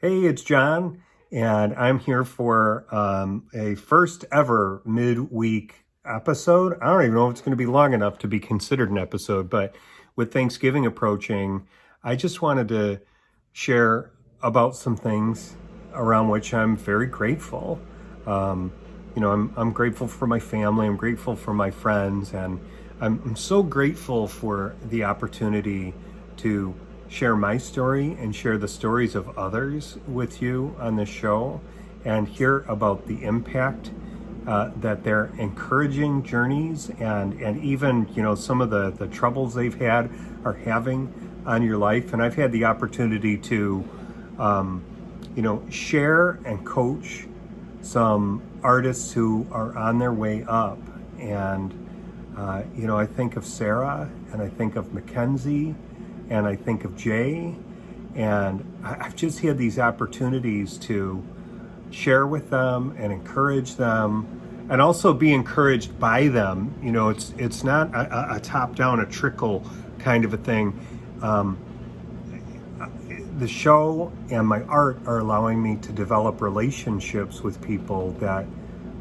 Hey, it's John, and I'm here for a first ever midweek episode. I don't even know if it's going to be long enough to be considered an episode, but with Thanksgiving approaching, I just wanted to share about some things around which I'm very grateful. Um, I'm grateful for my family, I'm grateful for my friends, and I'm so grateful for the opportunity to share my story and share the stories of others with you on this show and hear about the impact that their encouraging journeys and even some of the troubles they've had are having on your life. And I've had the opportunity to share and coach some artists who are on their way up. And I think of Sarah, and I think of Mackenzie, and I think of Jay, and I've just had these opportunities to share with them and encourage them, and also be encouraged by them. It's not a top down, a trickle kind of a thing. The show and my art are allowing me to develop relationships with people that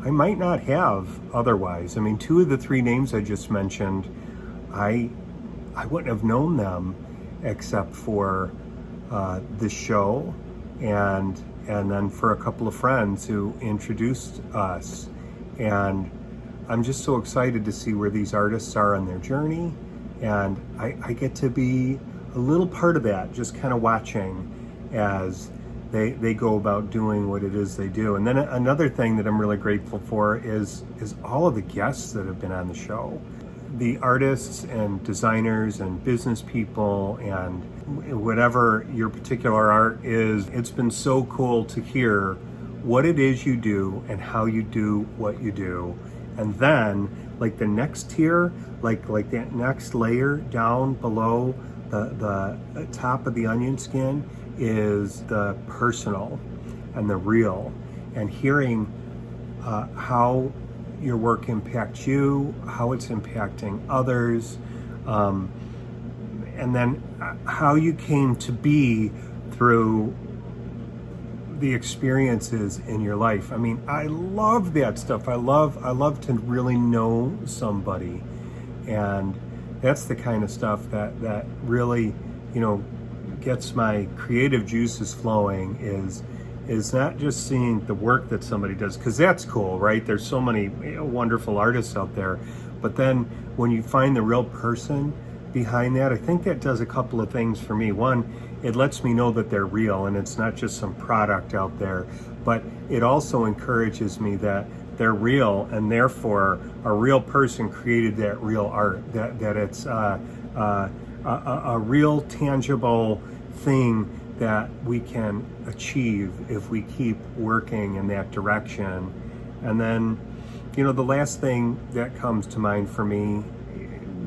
I might not have otherwise. I mean, two of the three names I just mentioned, I wouldn't have known them except for this show, and then for a couple of friends who introduced us. And I'm just so excited to see where these artists are on their journey, and I get to be a little part of that, just kind of watching as they go about doing what it is they do. And then another thing that I'm really grateful for is all of the guests that have been on the show. The artists and designers and business people and whatever your particular art is, it's been so cool to hear what it is you do and how you do what you do. And then like the next tier, like that next layer down below the top of the onion skin is the personal and the real, and hearing how your work impacts you, how it's impacting others, and then how you came to be through the experiences in your life. I mean, I love that stuff. I love to really know somebody, and that's the kind of stuff that really, gets my creative juices flowing, is not just seeing the work that somebody does, because that's cool, right? There's so many wonderful artists out there. But then when you find the real person behind that, I think that does a couple of things for me. One, it lets me know that they're real and it's not just some product out there. But it also encourages me that they're real, and therefore a real person created that real art, that it's a real tangible thing that we can achieve if we keep working in that direction. And then, the last thing that comes to mind for me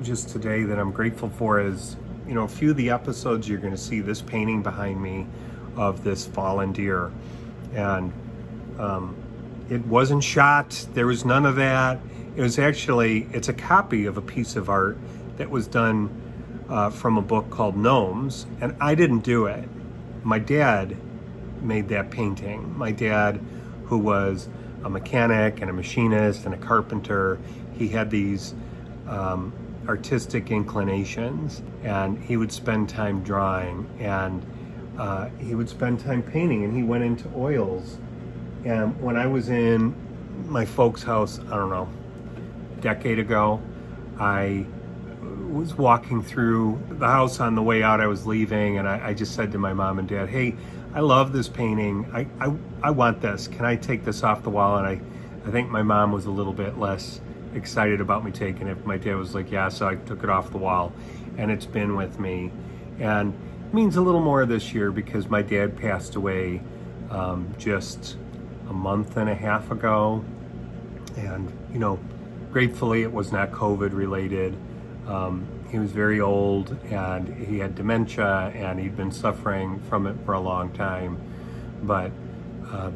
just today that I'm grateful for is, a few of the episodes you're going to see this painting behind me of this fallen deer. And it wasn't shot. There was none of that. It was actually, it's a copy of a piece of art that was done from a book called Gnomes, and I didn't do it. My dad made that painting. My dad, who was a mechanic and a machinist and a carpenter, he had these artistic inclinations, and he would spend time drawing, and he would spend time painting, and he went into oils. And when I was in my folks' house, I don't know, a decade ago, I was walking through the house on the way out. I was leaving, and I just said to my mom and dad, hey, I love this painting. I want this. Can I take this off the wall? And I think my mom was a little bit less excited about me taking it. My dad was like, yeah, so I took it off the wall, and it's been with me. And it means a little more this year because my dad passed away just a month and a half ago. And, gratefully it was not COVID related. He was very old, and he had dementia, and he'd been suffering from it for a long time. But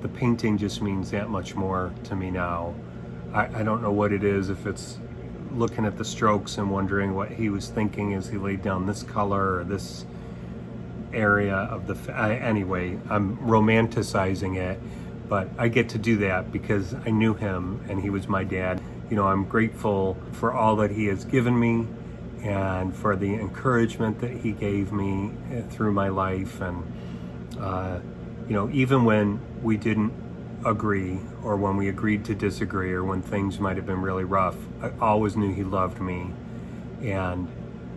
the painting just means that much more to me now. I don't know what it is, if it's looking at the strokes and wondering what he was thinking as he laid down this color or this area of anyway, I'm romanticizing it, but I get to do that because I knew him and he was my dad. You know, I'm grateful for all that he has given me and for the encouragement that he gave me through my life. And you know, even when we didn't agree, or when we agreed to disagree, or when things might have been really rough, I always knew he loved me and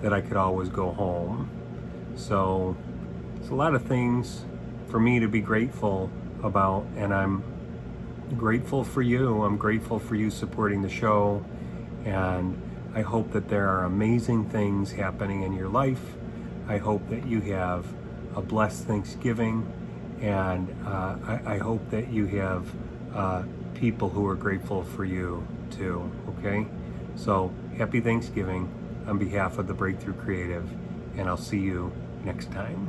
that I could always go home. So it's a lot of things for me to be grateful about, and I'm grateful for you. I'm grateful for you supporting the show, and I hope that there are amazing things happening in your life. I hope that you have a blessed Thanksgiving, and I hope that you have people who are grateful for you too, okay? So happy Thanksgiving on behalf of the Breakthrough Creative, and I'll see you next time.